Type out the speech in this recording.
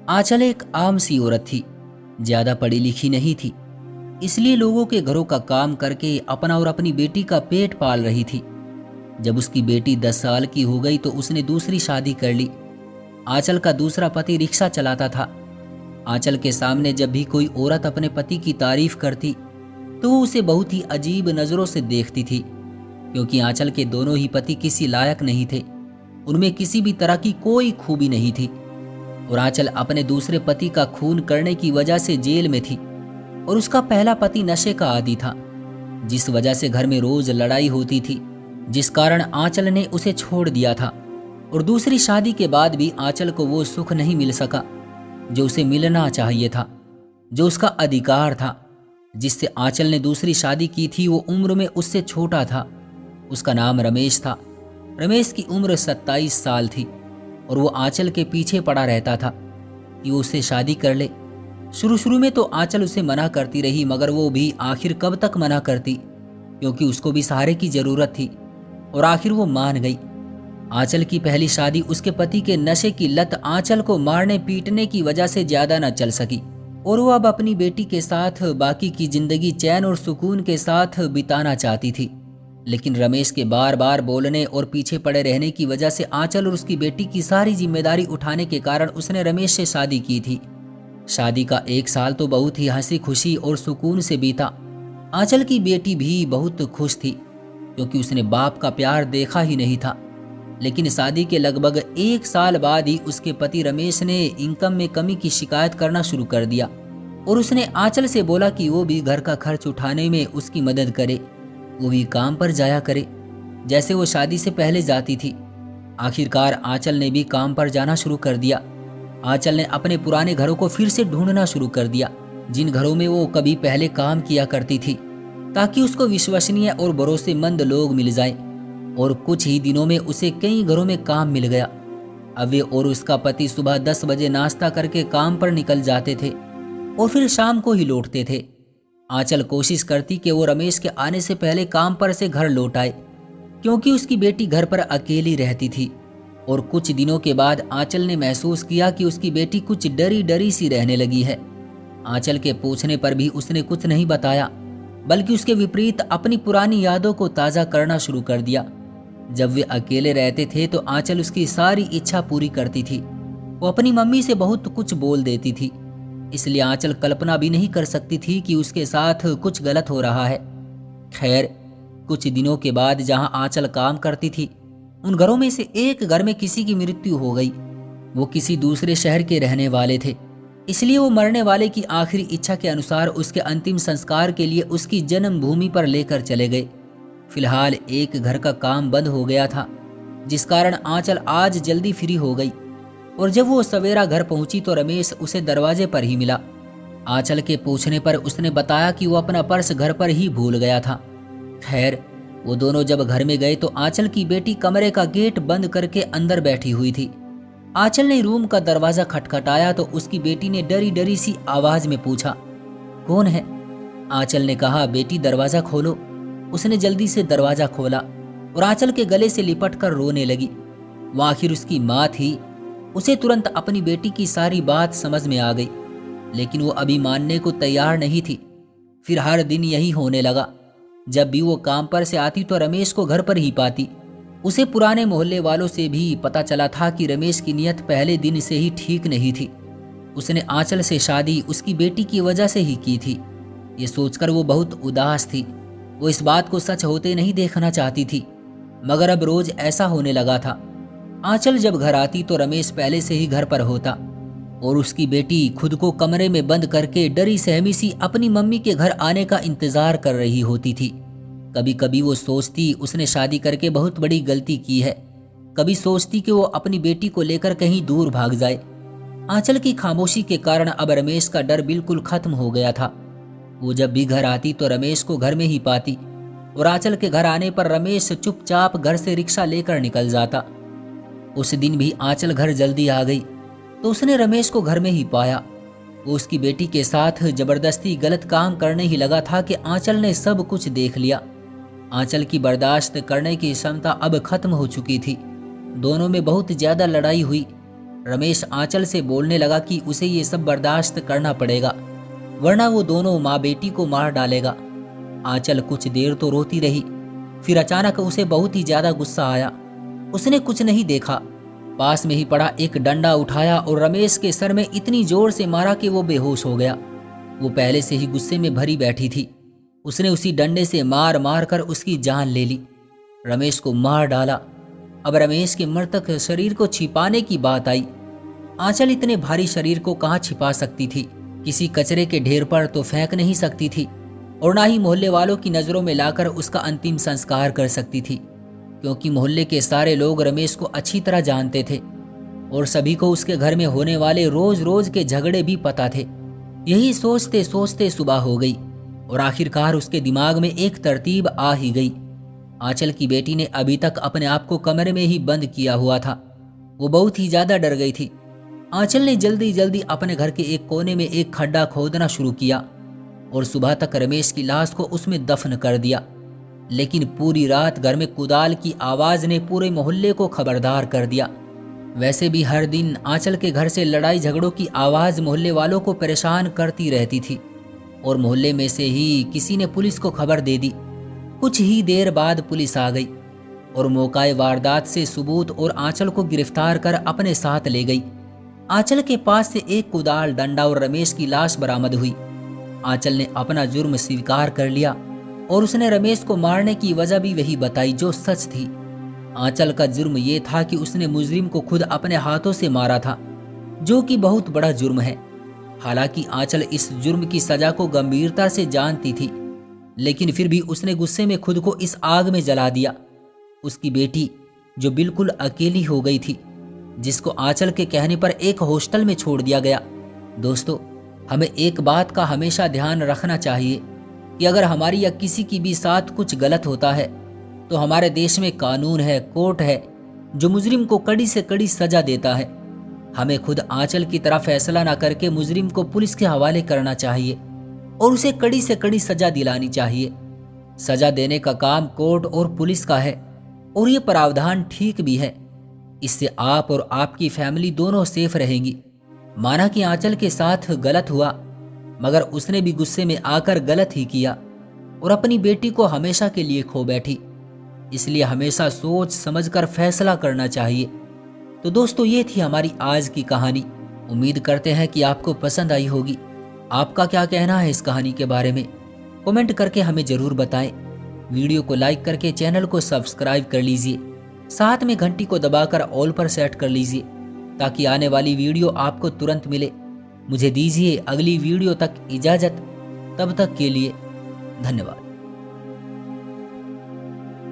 आंचल एक आम सी औरत थी, ज्यादा पढ़ी लिखी नहीं थी, इसलिए लोगों के घरों का काम करके अपना और अपनी बेटी का पेट पाल रही थी। जब उसकी बेटी 10 साल की हो गई तो उसने दूसरी शादी कर ली। आंचल का दूसरा पति रिक्शा चलाता था। आंचल के सामने जब भी कोई औरत अपने पति की तारीफ करती तो वो उसे बहुत ही अजीब नजरों से देखती थी, क्योंकि आंचल के दोनों ही पति किसी लायक नहीं थे। उनमें किसी भी तरह की कोई खूबी नहीं थी और आंचल अपने दूसरे पति का खून करने की वजह से जेल में थी। और उसका पहला पति नशे का आदी था, जिस वजह से घर में रोज लड़ाई होती थी, जिस कारण आंचल ने उसे छोड़ दिया था। और दूसरी शादी के बाद भी आंचल को वो सुख नहीं मिल सका जो उसे मिलना चाहिए था, जो उसका अधिकार था। जिससे आंचल ने दूसरी शादी की थी वो उम्र में उससे छोटा था। उसका नाम रमेश था। रमेश की उम्र 27 साल थी और वो आंचल के पीछे पड़ा रहता था कि वो उससे शादी कर ले। शुरू में तो आंचल उसे मना करती रही, मगर वो भी आखिर कब तक मना करती, क्योंकि उसको भी सहारे की जरूरत थी। और आखिर वो मान गई। आंचल की पहली शादी उसके पति के नशे की लत आंचल को मारने पीटने की वजह से ज्यादा न चल सकी और वो अब अपनी बेटी के साथ बाकी की जिंदगी चैन और सुकून के साथ बिताना चाहती थी। लेकिन रमेश के बार बार बोलने और पीछे पड़े रहने की वजह से आंचल और उसकी बेटी की सारी जिम्मेदारी उठाने के कारण उसने रमेश से शादी की थी। शादी का 1 साल तो बहुत ही हंसी खुशी और सुकून से बीता। आंचल की बेटी भी बहुत खुश थी, क्योंकि उसने बाप का प्यार देखा ही नहीं था। लेकिन शादी के लगभग 1 साल बाद ही उसके पति रमेश ने इनकम में कमी की शिकायत करना शुरू कर दिया और उसने आंचल से बोला कि वो भी घर का खर्च उठाने में उसकी मदद करे, वो भी काम पर जाया करे जैसे वो शादी से पहले जाती थी। आखिरकार आंचल ने भी काम पर जाना शुरू कर दिया। आंचल ने अपने पुराने घरों को फिर से ढूंढना शुरू कर दिया, जिन घरों में वो कभी पहले काम किया करती थी, ताकि उसको विश्वसनीय और भरोसेमंद लोग मिल जाएं। और कुछ ही दिनों में उसे कई घरों में काम मिल गया। अब वे और उसका पति सुबह 10 बजे नाश्ता करके काम पर निकल जाते थे और फिर शाम को ही लौटते थे। आंचल कोशिश करती कि वो रमेश के आने से पहले काम पर से घर लौट आए, क्योंकि उसकी बेटी घर पर अकेली रहती थी। और कुछ दिनों के बाद आंचल ने महसूस किया कि उसकी बेटी कुछ डरी डरी सी रहने लगी है। आंचल के पूछने पर भी उसने कुछ नहीं बताया, बल्कि उसके विपरीत अपनी पुरानी यादों को ताज़ा करना शुरू कर दिया। जब वे अकेले रहते थे तो आंचल उसकी सारी इच्छा पूरी करती थी। वो अपनी मम्मी से बहुत कुछ बोल देती थी, इसलिए आंचल कल्पना भी नहीं कर सकती थी कि उसके साथ कुछ गलत हो रहा है। खैर, कुछ दिनों के बाद जहां आंचल काम करती थी, उन घरों में से एक घर में किसी की मृत्यु हो गई। वो किसी दूसरे शहर के रहने वाले थे, इसलिए वो मरने वाले की आखिरी इच्छा के अनुसार उसके अंतिम संस्कार के लिए उसकी जन्मभूमि पर लेकर चले गए। फिलहाल एक घर का काम बंद हो गया था, जिस कारण आंचल आज जल्दी फ्री हो गई। और जब वो सवेरा घर पहुंची तो रमेश उसे दरवाजे पर ही मिला। आंचल के पूछने पर उसने बताया कि वो अपना पर्स घर पर ही भूल गया था। खैर, वो दोनों जब घर में गए तो आंचल की बेटी कमरे का गेट बंद करके अंदर बैठी हुई थी। आंचल ने रूम का दरवाजा खटखटाया तो उसकी बेटी ने डरी डरी सी आवाज में पूछा, कौन है? आंचल ने कहा, बेटी दरवाजा खोलो। उसने जल्दी से दरवाजा खोला और आंचल के गले से लिपट कर रोने लगी। वो आखिर उसकी माँ थी। उसे तुरंत अपनी बेटी की सारी बात समझ में आ गई, लेकिन वो अभी मानने को तैयार नहीं थी। फिर हर दिन यही होने लगा। जब भी वो काम पर से आती तो रमेश को घर पर ही पाती। उसे पुराने मोहल्ले वालों से भी पता चला था कि रमेश की नीयत पहले दिन से ही ठीक नहीं थी। उसने आंचल से शादी उसकी बेटी की वजह से ही की थी। ये सोचकर वो बहुत उदास थी। वो इस बात को सच होते नहीं देखना चाहती थी, मगर अब रोज ऐसा होने लगा था। आंचल जब घर आती तो रमेश पहले से ही घर पर होता और उसकी बेटी खुद को कमरे में बंद करके डरी सहमी सी अपनी मम्मी के घर आने का इंतजार कर रही होती थी। कभी कभी वो सोचती उसने शादी करके बहुत बड़ी गलती की है, कभी सोचती कि वो अपनी बेटी को लेकर कहीं दूर भाग जाए। आंचल की खामोशी के कारण अब रमेश का डर बिल्कुल खत्म हो गया था। वो जब भी घर आती तो रमेश को घर में ही पाती और आंचल के घर आने पर रमेश चुपचाप घर से रिक्शा लेकर निकल जाता। उस दिन भी आंचल घर जल्दी आ गई तो उसने रमेश को घर में ही पाया। वो उसकी बेटी के साथ जबरदस्ती गलत काम करने ही लगा था कि आंचल ने सब कुछ देख लिया। आंचल की बर्दाश्त करने की क्षमता अब खत्म हो चुकी थी। दोनों में बहुत ज्यादा लड़ाई हुई। रमेश आंचल से बोलने लगा कि उसे ये सब बर्दाश्त करना पड़ेगा, वरना वो दोनों माँ बेटी को मार डालेगा। आंचल कुछ देर तो रोती रही, फिर अचानक उसे बहुत ही ज्यादा गुस्सा आया। उसने कुछ नहीं देखा, पास में ही पड़ा एक डंडा उठाया और रमेश के सर में इतनी जोर से मारा कि वो बेहोश हो गया। वो पहले से ही गुस्से में भरी बैठी थी। उसने उसी डंडे से मार मार कर उसकी जान ले ली, रमेश को मार डाला। अब रमेश के मृतक शरीर को छिपाने की बात आई। आंचल इतने भारी शरीर को कहाँ छिपा सकती थी? किसी कचरे के ढेर पर तो फेंक नहीं सकती थी, और ना ही मोहल्ले वालों की नजरों में लाकर उसका अंतिम संस्कार कर सकती थी, क्योंकि मोहल्ले के सारे लोग रमेश को अच्छी तरह जानते थे और सभी को उसके घर में होने वाले रोज रोज के झगड़े भी पता थे। यही सोचते सोचते सुबह हो गई और आखिरकार उसके दिमाग में एक तरतीब आ ही गई। आंचल की बेटी ने अभी तक अपने आप को कमरे में ही बंद किया हुआ था। वो बहुत ही ज्यादा डर गई थी। आंचल ने जल्दी जल्दी अपने घर के एक कोने में एक खड्डा खोदना शुरू किया और सुबह तक रमेश की लाश को उसमें दफन कर दिया। लेकिन पूरी रात घर में कुदाल की आवाज ने पूरे मोहल्ले को खबरदार कर दिया। वैसे भी हर दिन आंचल के घर से लड़ाई झगड़ों की आवाज मोहल्ले वालों को परेशान करती रहती थी और मोहल्ले में से ही किसी ने पुलिस को खबर दे दी। कुछ ही देर बाद पुलिस आ गई और मौकाए वारदात से सबूत और आंचल को गिरफ्तार कर अपने साथ ले गई। आंचल के पास से एक कुदाल, डंडा और रमेश की लाश बरामद हुई। आंचल ने अपना जुर्म स्वीकार कर लिया और उसने रमेश को मारने की वजह भी वही बताई जो सच थी। आंचल का जुर्म ये था कि उसने मुजरिम को खुद अपने हाथों से मारा था, जो कि बहुत बड़ा जुर्म है। हालांकि आंचल इस जुर्म की सजा को गंभीरता से जानती थी, लेकिन फिर भी उसने गुस्से में खुद को इस आग में जला दिया। उसकी बेटी जो बिल्कुल अकेली हो गई थी, जिसको आंचल के कहने पर एक हॉस्टल में छोड़ दिया गया। दोस्तों, हमें एक बात का हमेशा ध्यान रखना चाहिए कि अगर हमारी या किसी की भी साथ कुछ गलत होता है तो हमारे देश में कानून है, कोर्ट है, जो मुजरिम को कड़ी से कड़ी सजा देता है। हमें खुद आंचल की तरह फैसला ना करके मुजरिम को पुलिस के हवाले करना चाहिए और उसे कड़ी से कड़ी सजा दिलानी चाहिए। सजा देने का काम कोर्ट और पुलिस का है और ये प्रावधान ठीक भी है। इससे आप और आपकी फैमिली दोनों सेफ रहेंगी। माना कि आंचल के साथ गलत हुआ, मगर उसने भी गुस्से में आकर गलत ही किया और अपनी बेटी को हमेशा के लिए खो बैठी। इसलिए हमेशा सोच समझकर फैसला करना चाहिए। तो दोस्तों, ये थी हमारी आज की कहानी। उम्मीद करते हैं कि आपको पसंद आई होगी। आपका क्या कहना है इस कहानी के बारे में? कमेंट करके हमें जरूर बताएं। वीडियो को लाइक करके चैनल को सब्सक्राइब कर लीजिए, साथ में घंटी को दबाकर ऑल पर सेट कर लीजिए ताकि आने वाली वीडियो आपको तुरंत मिले। मुझे दीजिए अगली वीडियो तक इजाजत। तब तक के लिए धन्यवाद।